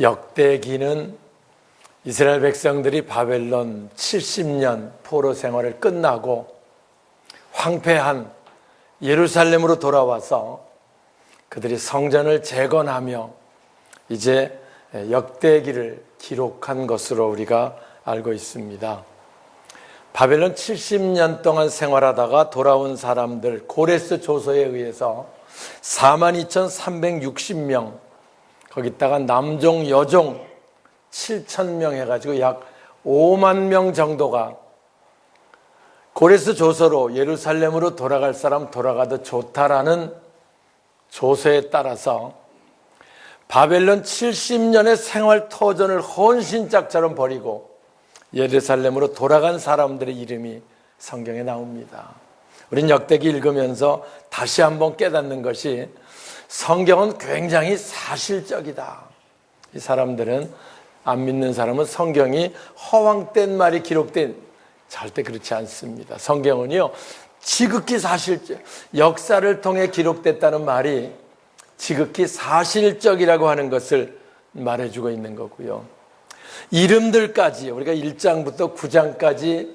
역대기는 이스라엘 백성들이 바벨론 70년 포로 생활을 끝나고 황폐한 예루살렘으로 돌아와서 그들이 성전을 재건하며 이제 역대기를 기록한 것으로 우리가 알고 있습니다. 바벨론 70년 동안 생활하다가 돌아온 사람들 고레스 조서에 의해서 42,360명, 거기다가 남종 여종 7,000명 해가지고 약 5만 명 정도가 고레스 조서로 예루살렘으로 돌아갈 사람 돌아가도 좋다라는 조서에 따라서 바벨론 70년의 생활 터전을 헌신짝처럼 버리고 예루살렘으로 돌아간 사람들의 이름이 성경에 나옵니다. 우린 역대기 읽으면서 다시 한번 깨닫는 것이 성경은 굉장히 사실적이다. 이 사람들은, 안 믿는 사람은 성경이 허황된 말이 기록된, 절대 그렇지 않습니다. 성경은요, 지극히 사실적, 역사를 통해 기록됐다는 말이 지극히 사실적이라고 하는 것을 말해주고 있는 거고요. 이름들까지, 우리가 1장부터 9장까지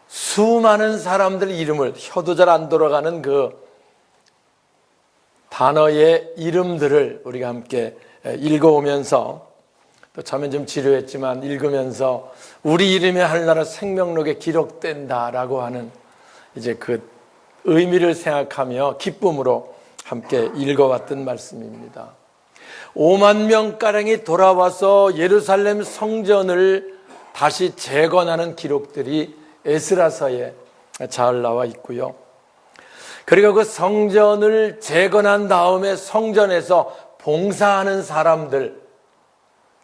수많은 사람들의 이름을, 혀도 잘 안 돌아가는 그 단어의 이름들을 우리가 함께 읽어오면서, 또 처음엔 좀 지루했지만 읽으면서 우리 이름이 하늘나라 생명록에 기록된다라고 하는 이제 그 의미를 생각하며 기쁨으로 함께 읽어왔던 말씀입니다. 5만 명가량이 돌아와서 예루살렘 성전을 다시 재건하는 기록들이 에스라서에 잘 나와 있고요. 그리고 그 성전을 재건한 다음에 성전에서 봉사하는 사람들,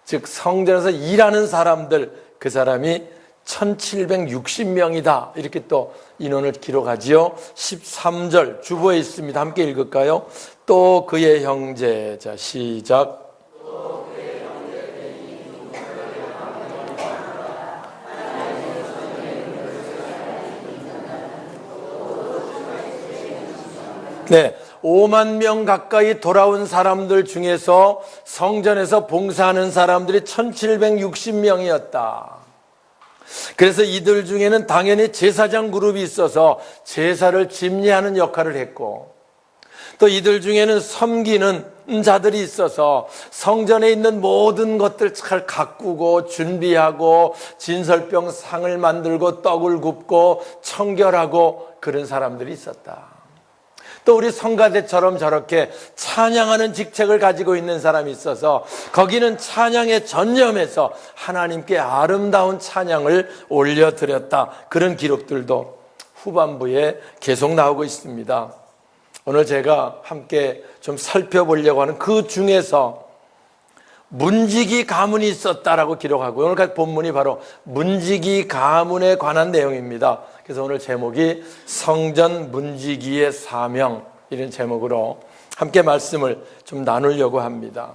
즉 성전에서 일하는 사람들, 그 사람이 1760명이다 이렇게 또 인원을 기록하지요. 13절 주보에 있습니다. 함께 읽을까요? 또 그의 형제, 자 시작. 네, 5만 명 가까이 돌아온 사람들 중에서 성전에서 봉사하는 사람들이 1760명이었다. 그래서 이들 중에는 당연히 제사장 그룹이 있어서 제사를 집례하는 역할을 했고, 또 이들 중에는 섬기는 자들이 있어서 성전에 있는 모든 것들 잘 가꾸고 준비하고 진설병 상을 만들고 떡을 굽고 청결하고 그런 사람들이 있었다. 또 우리 성가대처럼 저렇게 찬양하는 직책을 가지고 있는 사람이 있어서 거기는 찬양에 전념해서 하나님께 아름다운 찬양을 올려드렸다. 그런 기록들도 후반부에 계속 나오고 있습니다. 오늘 제가 함께 좀 살펴보려고 하는 그 중에서 문지기 가문이 있었다라고 기록하고요. 오늘 본문이 바로 문지기 가문에 관한 내용입니다. 그래서 오늘 제목이 성전 문지기의 사명, 이런 제목으로 함께 말씀을 좀 나누려고 합니다.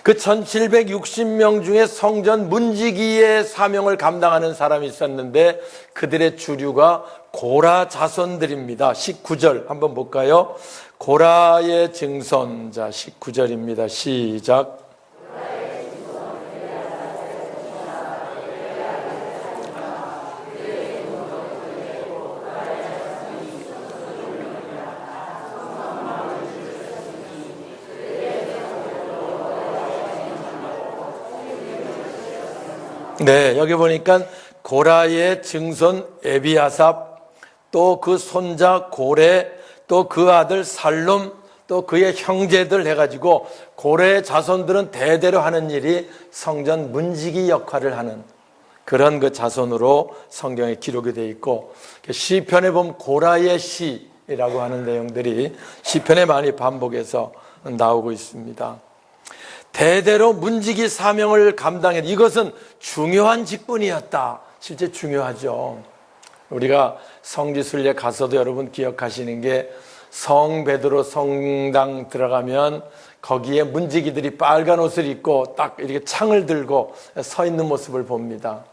그 1760명 중에 성전 문지기의 사명을 감당하는 사람이 있었는데 그들의 주류가 고라 자손들입니다. 19절 한번 볼까요? 고라의 증손, 자 19절입니다. 시작. 네, 여기 보니까 고라의 증손 에비아삽, 또 그 손자 고레, 또 그 아들 살룸, 또 그의 형제들 해가지고 고레의 자손들은 대대로 하는 일이 성전 문지기 역할을 하는 그런 그 자손으로 성경에 기록이 되어 있고, 시편에 보면 고라의 시라고 하는 내용들이 시편에 많이 반복해서 나오고 있습니다. 대대로 문지기 사명을 감당해, 이것은 중요한 직분이었다. 실제 중요하죠. 우리가 성지순례 가서도 여러분 기억하시는 게 성 베드로 성당 들어가면 거기에 문지기들이 빨간 옷을 입고 딱 이렇게 창을 들고 서 있는 모습을 봅니다.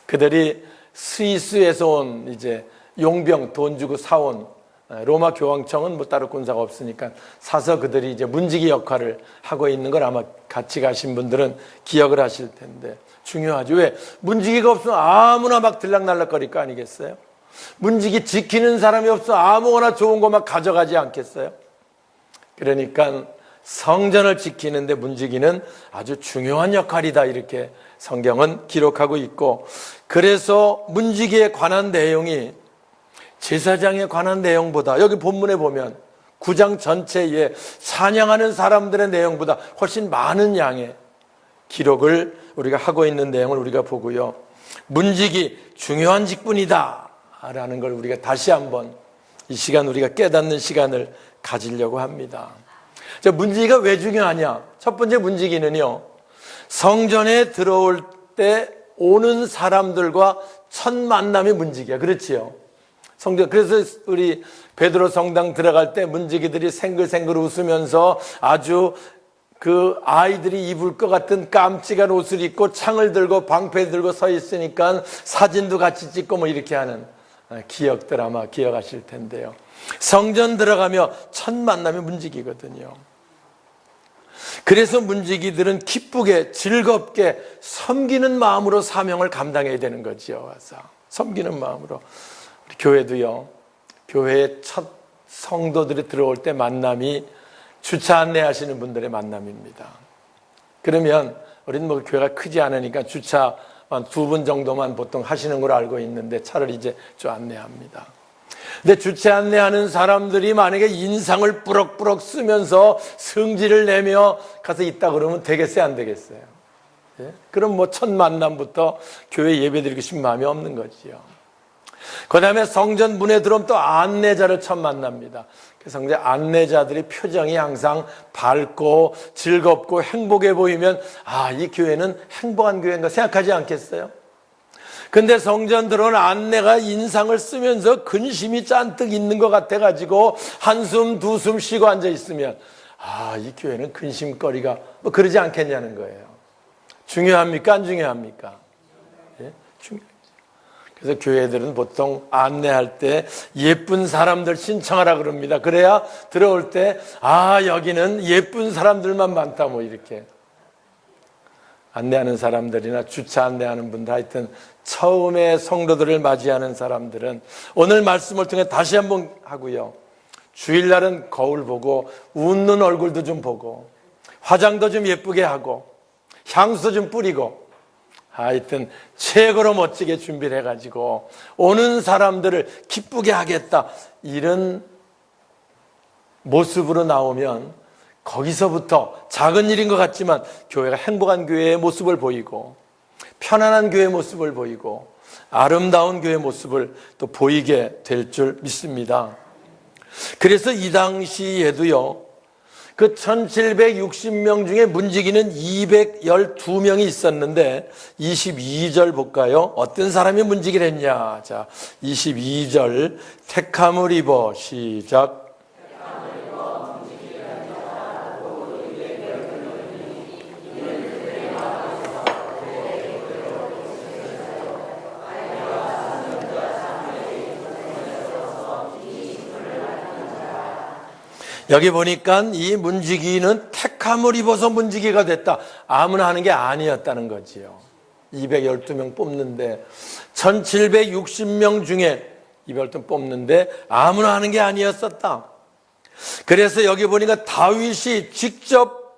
그들이 스위스에서 온 이제 용병 돈 주고 사온 로마 교황청은 뭐 따로 군사가 없으니까 사서 그들이 이제 문지기 역할을 하고 있는 걸 아마 같이 가신 분들은 기억을 하실 텐데 중요하죠. 왜? 문지기가 없으면 아무나 막 들락날락거릴 거 아니겠어요? 문지기 지키는 사람이 없어 아무거나 좋은 것만 가져가지 않겠어요? 그러니까 성전을 지키는데 문지기는 아주 중요한 역할이다, 이렇게 성경은 기록하고 있고, 그래서 문지기에 관한 내용이 제사장에 관한 내용보다, 여기 본문에 보면 9장 전체에 찬양하는 사람들의 내용보다 훨씬 많은 양의 기록을 우리가 하고 있는 내용을 우리가 보고요. 문지기 중요한 직분이다 라는 걸 우리가 다시 한번 이 시간 우리가 깨닫는 시간을 가지려고 합니다. 자, 문지기가 왜 중요하냐? 첫 번째, 문지기는요, 성전에 들어올 때 오는 사람들과 첫 만남이 문지기야. 그렇지요? 성전, 그래서 우리 베드로 성당 들어갈 때 문지기들이 생글생글 웃으면서 아주 그 아이들이 입을 것 같은 깜찍한 옷을 입고 창을 들고 방패 들고 서 있으니까 사진도 같이 찍고 뭐 이렇게 하는 기억들 아마 기억하실 텐데요. 성전 들어가며 첫 만남이 문지기거든요. 그래서 문지기들은 기쁘게 즐겁게 섬기는 마음으로 사명을 감당해야 되는 거지요. 와서 섬기는 마음으로. 우리 교회도요, 교회에 첫 성도들이 들어올 때 만남이 주차 안내하시는 분들의 만남입니다. 그러면 우리는 뭐 교회가 크지 않으니까 주차 한 2분 정도만 보통 하시는 걸로 알고 있는데 차를 이제 좀 안내합니다. 근데 주차 안내하는 사람들이 만약에 인상을 뿌럭뿌럭 쓰면서 성질을 내며 가서 있다 그러면 되겠어요, 안 되겠어요? 예? 그럼 뭐 첫 만남부터 교회 예배드리고 싶은 마음이 없는 거지요. 그 다음에 성전 문에 들어오면 또 안내자를 처음 만납니다. 그래서 이제 안내자들의 표정이 항상 밝고 즐겁고 행복해 보이면 아, 이 교회는 행복한 교회인가 생각하지 않겠어요? 근데 성전 들어온 안내가 인상을 쓰면서 근심이 잔뜩 있는 것 같아가지고 한숨 두 숨 쉬고 앉아 있으면 아, 이 교회는 근심거리가 뭐 그러지 않겠냐는 거예요. 중요합니까? 안 중요합니까? 예? 중요해요. 그래서 교회들은 보통 안내할 때 예쁜 사람들 신청하라 그럽니다. 그래야 들어올 때 아, 여기는 예쁜 사람들만 많다 뭐 이렇게. 안내하는 사람들이나 주차 안내하는 분들, 하여튼 처음에 성도들을 맞이하는 사람들은 오늘 말씀을 통해 다시 한번 하고요, 주일날은 거울 보고 웃는 얼굴도 좀 보고 화장도 좀 예쁘게 하고 향수 좀 뿌리고 하여튼 최고로 멋지게 준비를 해가지고 오는 사람들을 기쁘게 하겠다, 이런 모습으로 나오면 거기서부터 작은 일인 것 같지만 교회가 행복한 교회의 모습을 보이고 편안한 교회의 모습을 보이고 아름다운 교회의 모습을 또 보이게 될 줄 믿습니다. 그래서 이 당시에도요, 그 1760명 중에 문지기는 212명이 있었는데 22절 볼까요? 어떤 사람이 문지기를 했냐? 자, 22절 택함을 입어 시작. 여기 보니까 이 문지기는 택함을 입어서 문지기가 됐다. 아무나 하는 게 아니었다는 거지요. 212명 뽑는데 1760명 중에 212명 뽑는데 아무나 하는 게 아니었었다. 그래서 여기 보니까 다윗이 직접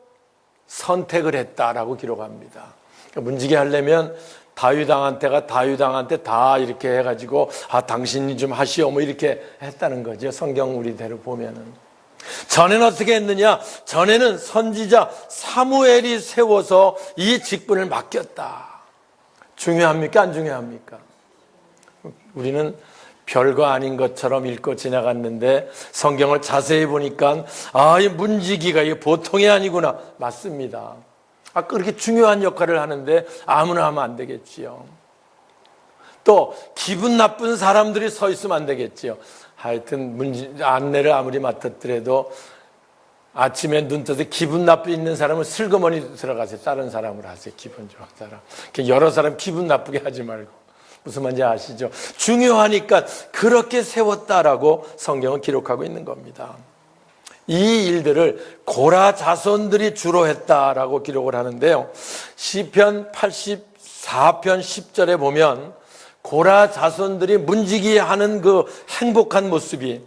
선택을 했다라고 기록합니다. 그러니까 문지기 하려면 다윗왕한테 다 이렇게 해가지고 아, 당신이 좀 하시오 뭐 이렇게 했다는 거죠. 성경 우리대로 보면은. 전에는 어떻게 했느냐? 전에는 선지자 사무엘이 세워서 이 직분을 맡겼다. 중요합니까? 안 중요합니까? 우리는 별거 아닌 것처럼 읽고 지나갔는데 성경을 자세히 보니까 아, 이 문지기가 이게 보통이 아니구나. 맞습니다. 아, 그렇게 중요한 역할을 하는데 아무나 하면 안 되겠지요. 또 기분 나쁜 사람들이 서 있으면 안 되겠지요. 하여튼 안내를 아무리 맡았더라도 아침에 눈 떠서 기분 나쁘게 있는 사람은 슬그머니 들어가세요. 다른 사람을 하세요. 기분 좋은 사람. 여러 사람 기분 나쁘게 하지 말고 무슨 말인지 아시죠? 중요하니까 그렇게 세웠다라고 성경은 기록하고 있는 겁니다. 이 일들을 고라 자손들이 주로 했다라고 기록을 하는데요. 시편 84편 10절에 보면 고라 자손들이 문지기 하는 그 행복한 모습이,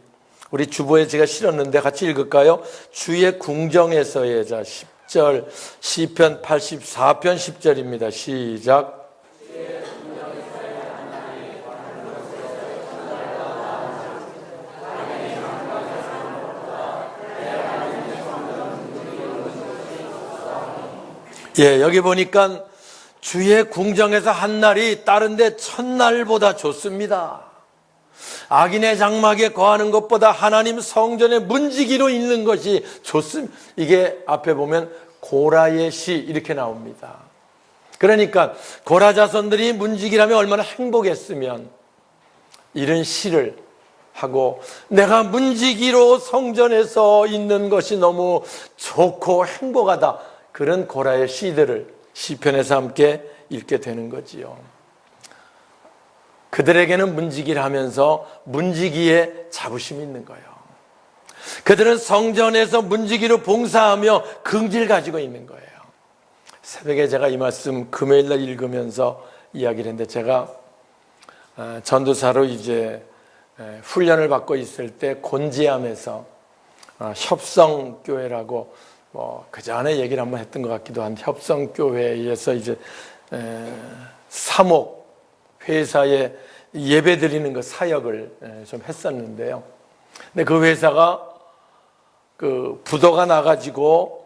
우리 주보에 제가 실었는데 같이 읽을까요? 주의 궁정에서의, 자 10절, 시편 84편 10절입니다. 시작. 예, 여기 보니까 주의 궁정에서 한 날이 다른 데 첫날보다 좋습니다. 악인의 장막에 거하는 것보다 하나님 성전의 문지기로 있는 것이 좋습니다. 이게 앞에 보면 고라의 시 이렇게 나옵니다. 그러니까 고라 자손들이 문지기라면 얼마나 행복했으면 이런 시를 하고, 내가 문지기로 성전에서 있는 것이 너무 좋고 행복하다, 그런 고라의 시들을 시편에서 함께 읽게 되는 거지요. 그들에게는 문지기를 하면서 문지기에 자부심이 있는 거예요. 그들은 성전에서 문지기로 봉사하며 긍지를 가지고 있는 거예요. 새벽에 제가 이 말씀 금요일날 읽으면서 이야기를 했는데, 제가 전도사로 이제 훈련을 받고 있을 때 곤지암에서 협성교회라고, 그 전에 얘기를 한번 했던 것 같기도 한 협성교회에서 이제 사목 회사에 예배 드리는 그 사역을 좀 했었는데요. 근데 그 회사가 그 부도가 나가지고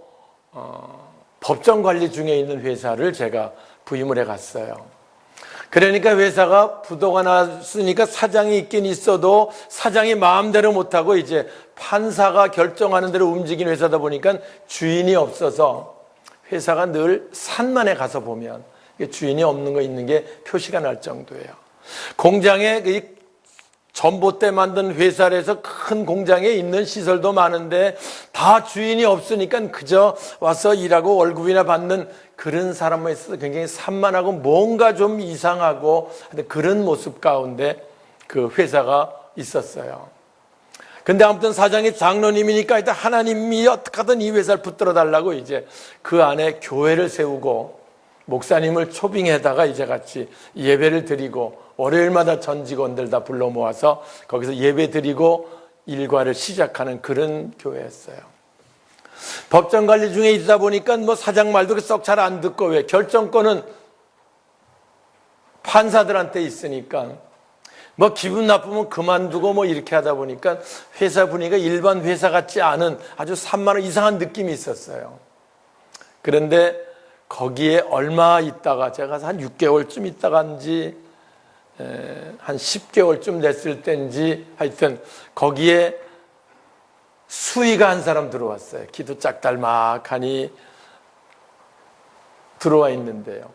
법정 관리 중에 있는 회사를 제가 부임을 해 갔어요. 그러니까 회사가 부도가 났으니까 사장이 있긴 있어도 사장이 마음대로 못하고 이제 판사가 결정하는 대로 움직이는 회사다 보니까 주인이 없어서 회사가 늘 산만에 가서 보면 주인이 없는 거 있는 게 표시가 날 정도예요. 공장에 전봇대 만든 회사에서 큰 공장에 있는 시설도 많은데 다 주인이 없으니까 그저 와서 일하고 월급이나 받는 그런 사람만 있어서 굉장히 산만하고 뭔가 좀 이상하고 그런 모습 가운데 그 회사가 있었어요. 근데 아무튼 사장이 장로님이니까 일단 하나님이 어떻게 하든 이 회사를 붙들어 달라고 이제 그 안에 교회를 세우고 목사님을 초빙해다가 이제 같이 예배를 드리고 월요일마다 전 직원들 다 불러 모아서 거기서 예배 드리고 일과를 시작하는 그런 교회였어요. 법정 관리 중에 있다 보니까 뭐 사장 말도 썩 잘 안 듣고, 왜 결정권은 판사들한테 있으니까 뭐 기분 나쁘면 그만두고 뭐 이렇게 하다 보니까 회사 분위기가 일반 회사 같지 않은 아주 산만한 이상한 느낌이 있었어요. 그런데 거기에 얼마 있다가, 제가 한 6개월쯤 있다간지 한 10개월쯤 됐을 때인지 하여튼 거기에 수의가 한 사람 들어왔어요. 기도 짝달막하니 들어와 있는데요.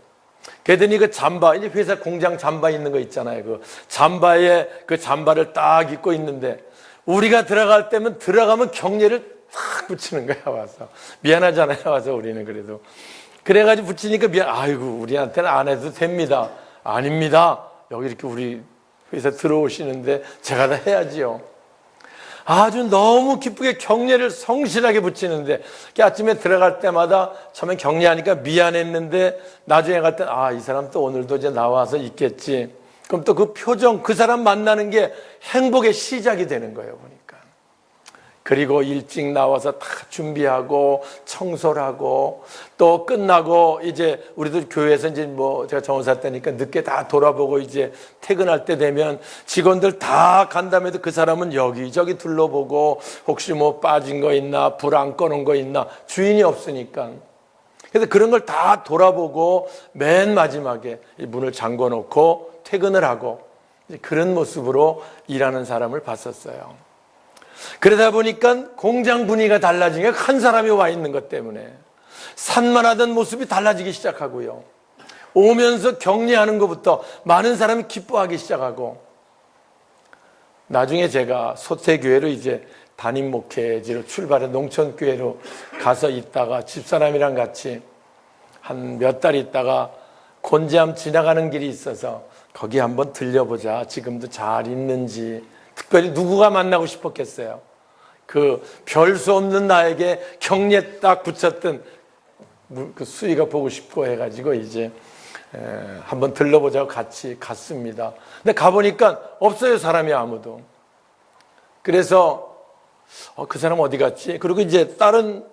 그랬더니 그 잠바, 이제 회사 공장 잠바 있는 거 있잖아요. 그 잠바에 그 잠바를 딱 입고 있는데, 우리가 들어갈 때면 들어가면 경례를 딱 붙이는 거야, 와서. 미안하잖아요, 와서 우리는 그래도. 그래가지고 붙이니까 아이고, 우리한테는 안 해도 됩니다. 아닙니다. 여기 이렇게 우리 회사 들어오시는데 제가 다 해야지요. 아주 너무 기쁘게 경례를 성실하게 붙이는데, 아침에 들어갈 때마다 처음에 경례하니까 미안했는데 나중에 갈 때 이 사람 또 오늘도 이제 나와서 있겠지. 그럼 또 그 표정, 그 사람 만나는 게 행복의 시작이 되는 거예요, 보니까. 그리고 일찍 나와서 다 준비하고 청소를 하고, 또 끝나고 이제 우리도 교회에서 이제 뭐 제가 정원사 때니까 늦게 다 돌아보고 이제 퇴근할 때 되면 직원들 다 간다음에도 그 사람은 여기저기 둘러보고 혹시 뭐 빠진 거 있나, 불 안 꺼놓은 거 있나, 주인이 없으니까. 그래서 그런 걸 다 돌아보고 맨 마지막에 문을 잠궈 놓고 퇴근을 하고, 그런 모습으로 일하는 사람을 봤었어요. 그러다 보니까 공장 분위기가 달라진 게 한 사람이 와 있는 것 때문에 산만하던 모습이 달라지기 시작하고요. 오면서 격려하는 것부터 많은 사람이 기뻐하기 시작하고, 나중에 제가 소태교회로 이제 담임 목회지로 출발해 농촌교회로 가서 있다가 집사람이랑 같이 한 몇 달 있다가 곤지암 지나가는 길이 있어서 거기 한번 들려보자. 지금도 잘 있는지. 특별히 누구가 만나고 싶었겠어요. 그 별 수 없는 나에게 경례 딱 붙였던 그 수희가 보고 싶고 해가지고 이제 한번 들러보자고 같이 갔습니다. 근데 가보니까 없어요. 사람이 아무도. 그래서 그 사람 어디 갔지? 그리고 이제 다른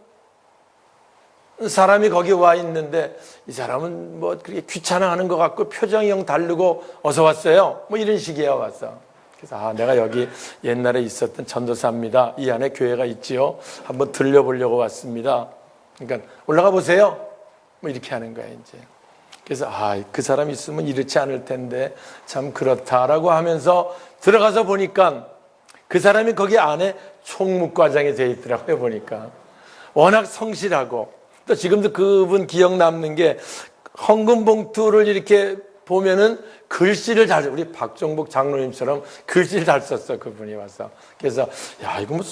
사람이 거기 와 있는데 이 사람은 뭐 그렇게 귀찮아하는 것 같고 표정이 영 다르고 어서 왔어요. 뭐 이런 식이야 왔어. 그래서 내가 여기 옛날에 있었던 전도사입니다. 이 안에 교회가 있지요. 한번 들려보려고 왔습니다. 그러니까 올라가 보세요. 뭐 이렇게 하는 거야 이제. 그래서 그 사람 있으면 이렇지 않을 텐데 참 그렇다라고 하면서 들어가서 보니까 그 사람이 거기 안에 총무과장이 되어 있더라고요. 보니까 워낙 성실하고 또 지금도 그분 기억 남는 게 헌금 봉투를 이렇게 보면은 글씨를 잘, 우리 박종복 장로님처럼 글씨를 잘 썼어. 그분이 와서. 그래서 이거 뭐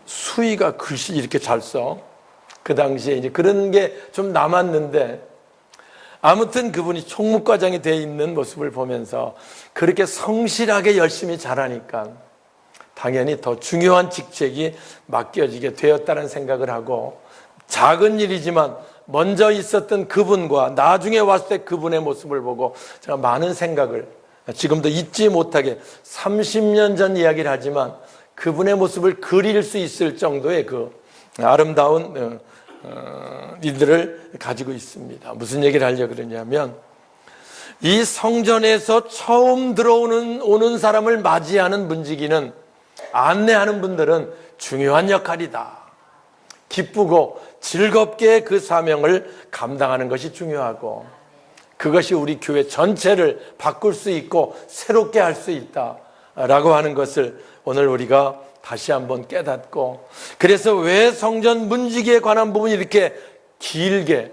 수희가 글씨 이렇게 잘 써. 그 당시에 이제 그런 게 좀 남았는데 아무튼 그분이 총무과장이 되어 있는 모습을 보면서 그렇게 성실하게 열심히 잘하니까 당연히 더 중요한 직책이 맡겨지게 되었다는 생각을 하고 작은 일이지만 먼저 있었던 그분과 나중에 왔을 때 그분의 모습을 보고 제가 많은 생각을 지금도 잊지 못하게 30년 전 이야기를 하지만 그분의 모습을 그릴 수 있을 정도의 그 아름다운 일들을 가지고 있습니다. 무슨 얘기를 하려고 그러냐면 이 성전에서 처음 오는 사람을 맞이하는 문지기는 안내하는 분들은 중요한 역할이다. 기쁘고 즐겁게 그 사명을 감당하는 것이 중요하고 그것이 우리 교회 전체를 바꿀 수 있고 새롭게 할 수 있다라고 하는 것을 오늘 우리가 다시 한번 깨닫고 그래서 왜 성전 문지기에 관한 부분이 이렇게 길게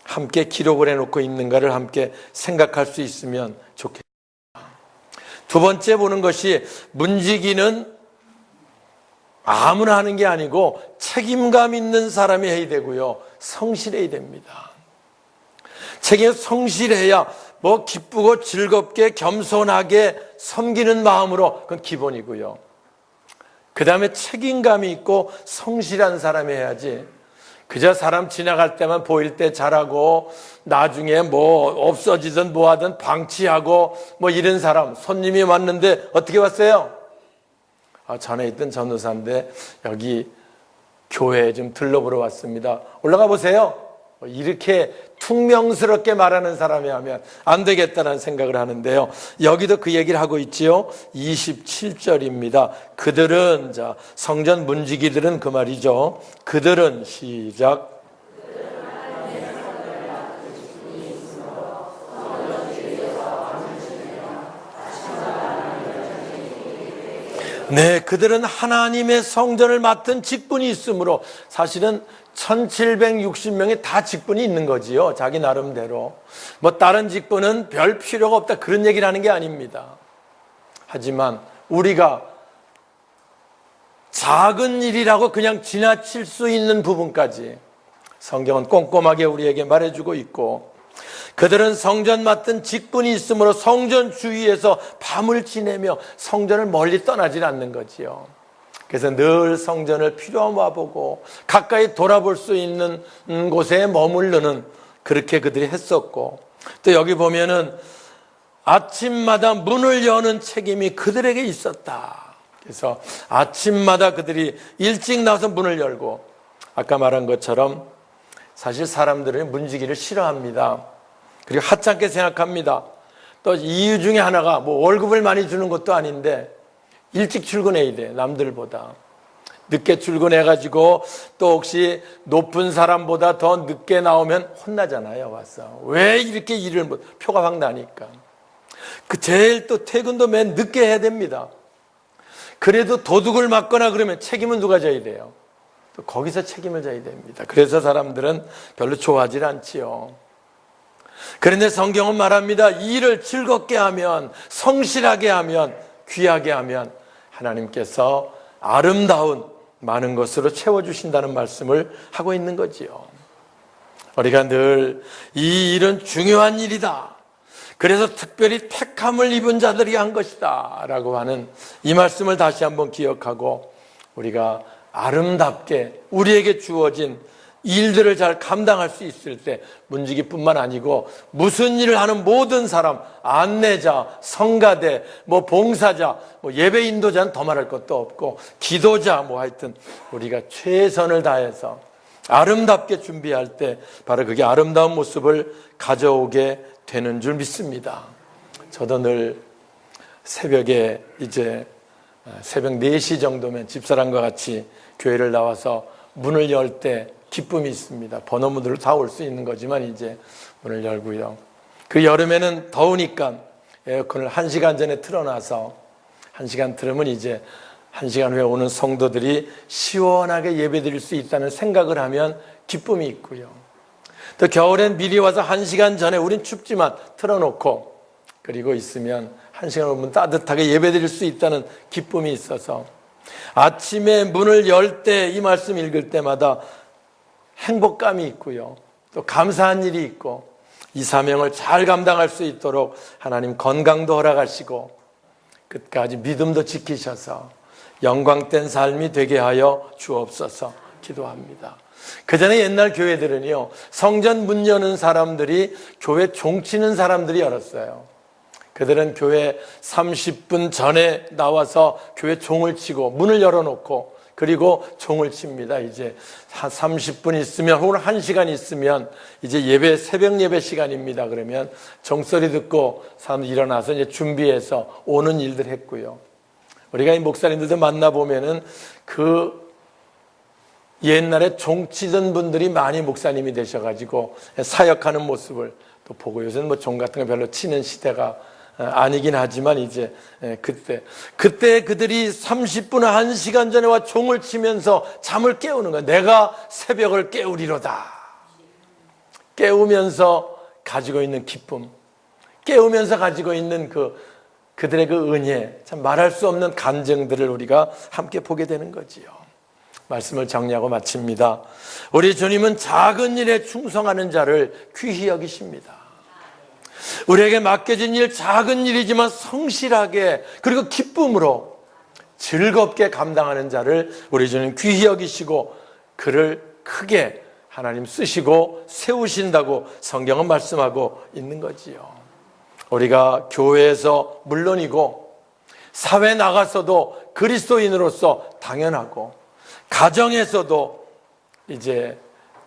함께 기록을 해놓고 있는가를 함께 생각할 수 있으면 좋겠습니다. 두 번째 보는 것이 문지기는 아무나 하는 게 아니고 책임감 있는 사람이 해야 되고요. 성실해야 됩니다. 성실해야 뭐 기쁘고 즐겁게 겸손하게 섬기는 마음으로 그건 기본이고요. 그 다음에 책임감이 있고 성실한 사람이 해야지 그저 사람 지나갈 때만 보일 때 잘하고 나중에 뭐 없어지든 뭐하든 방치하고 뭐 이런 사람 손님이 왔는데 어떻게 왔어요? 전에 있던 전도사인데 여기 교회에 좀 들러보러 왔습니다. 올라가 보세요. 이렇게 퉁명스럽게 말하는 사람이 하면 안 되겠다는 생각을 하는데요. 여기도 그 얘기를 하고 있지요. 27절입니다. 그들은 성전 문지기들은 그 말이죠. 그들은 시작. 네, 그들은 하나님의 성전을 맡은 직분이 있으므로 사실은 1760명이 다 직분이 있는 거지요. 자기 나름대로. 뭐 다른 직분은 별 필요가 없다 그런 얘기를 하는 게 아닙니다. 하지만 우리가 작은 일이라고 그냥 지나칠 수 있는 부분까지 성경은 꼼꼼하게 우리에게 말해주고 있고 그들은 성전 맡은 직분이 있으므로 성전 주위에서 밤을 지내며 성전을 멀리 떠나질 않는 거지요. 그래서 늘 성전을 필요한 와보고 가까이 돌아볼 수 있는 곳에 머무르는 그렇게 그들이 했었고 또 여기 보면은 아침마다 문을 여는 책임이 그들에게 있었다. 그래서 아침마다 그들이 일찍 나와서 문을 열고 아까 말한 것처럼 사실 사람들은 문지기를 싫어합니다. 그리고 하찮게 생각합니다. 또 이유 중에 하나가 뭐 월급을 많이 주는 것도 아닌데 일찍 출근해야 돼. 남들보다 늦게 출근해가지고 또 혹시 높은 사람보다 더 늦게 나오면 혼나잖아요. 와서 왜 이렇게 일을 표가 확 나니까 제일 또 퇴근도 맨 늦게 해야 됩니다. 그래도 도둑을 맞거나 그러면 책임은 누가 져야 돼요? 또 거기서 책임을 져야 됩니다. 그래서 사람들은 별로 좋아하지 않지요. 그런데 성경은 말합니다. 이 일을 즐겁게 하면, 성실하게 하면, 귀하게 하면 하나님께서 아름다운 많은 것으로 채워주신다는 말씀을 하고 있는 거지요. 우리가 늘 이 일은 중요한 일이다. 그래서 특별히 택함을 입은 자들이 한 것이다 라고 하는 이 말씀을 다시 한번 기억하고 우리가 아름답게 우리에게 주어진 일들을 잘 감당할 수 있을 때 문지기뿐만 아니고 무슨 일을 하는 모든 사람, 안내자, 성가대, 봉사자, 예배 인도자는 더 말할 것도 없고 기도자 하여튼 우리가 최선을 다해서 아름답게 준비할 때 바로 그게 아름다운 모습을 가져오게 되는 줄 믿습니다. 저도 늘 새벽에 이제 새벽 4시 정도면 집사람과 같이 교회를 나와서 문을 열 때 기쁨이 있습니다. 번호문으로 다 올 수 있는 거지만 이제 문을 열고요. 그 여름에는 더우니까 에어컨을 1시간 전에 틀어놔서 1시간 틀으면 이제 1시간 후에 오는 성도들이 시원하게 예배드릴 수 있다는 생각을 하면 기쁨이 있고요. 또 겨울엔 미리 와서 1시간 전에 우린 춥지만 틀어놓고 그리고 있으면 1시간 오면 따뜻하게 예배드릴 수 있다는 기쁨이 있어서 아침에 문을 열 때 이 말씀 읽을 때마다 행복감이 있고요. 또 감사한 일이 있고 이 사명을 잘 감당할 수 있도록 하나님 건강도 허락하시고 끝까지 믿음도 지키셔서 영광된 삶이 되게 하여 주옵소서 기도합니다. 그전에 옛날 교회들은요, 성전 문 여는 사람들이 교회 종 치는 사람들이 열었어요. 그들은 교회 30분 전에 나와서 교회 종을 치고 문을 열어놓고 그리고 종을 칩니다. 이제 30분 있으면 혹은 1시간 있으면 이제 예배, 새벽 예배 시간입니다. 그러면 종소리 듣고 사람들이 일어나서 이제 준비해서 오는 일들 했고요. 우리가 이 목사님들도 만나보면은 그 옛날에 종치던 분들이 많이 목사님이 되셔가지고 사역하는 모습을 또 보고 요새는 종 같은 거 별로 치는 시대가 아니긴 하지만 이제 그때 그들이 30분 1시간 전에 와 종을 치면서 잠을 깨우는 거야. 내가 새벽을 깨우리로다. 깨우면서 가지고 있는 기쁨, 깨우면서 가지고 있는 그들의 그 은혜, 참 말할 수 없는 감정들을 우리가 함께 보게 되는 거지요. 말씀을 정리하고 마칩니다. 우리 주님은 작은 일에 충성하는 자를 귀히 여기십니다. 우리에게 맡겨진 일, 작은 일이지만 성실하게 그리고 기쁨으로 즐겁게 감당하는 자를 우리 주님 귀히 여기시고 그를 크게 하나님 쓰시고 세우신다고 성경은 말씀하고 있는 거지요. 우리가 교회에서 물론이고 사회 나가서도 그리스도인으로서 당연하고 가정에서도 이제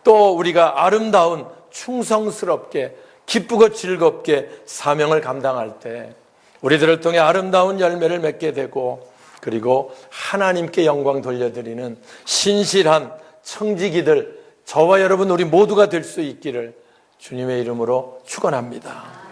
또 우리가 아름다운 충성스럽게 기쁘고 즐겁게 사명을 감당할 때 우리들을 통해 아름다운 열매를 맺게 되고 그리고 하나님께 영광 돌려드리는 신실한 청지기들 저와 여러분 우리 모두가 될 수 있기를 주님의 이름으로 축원합니다.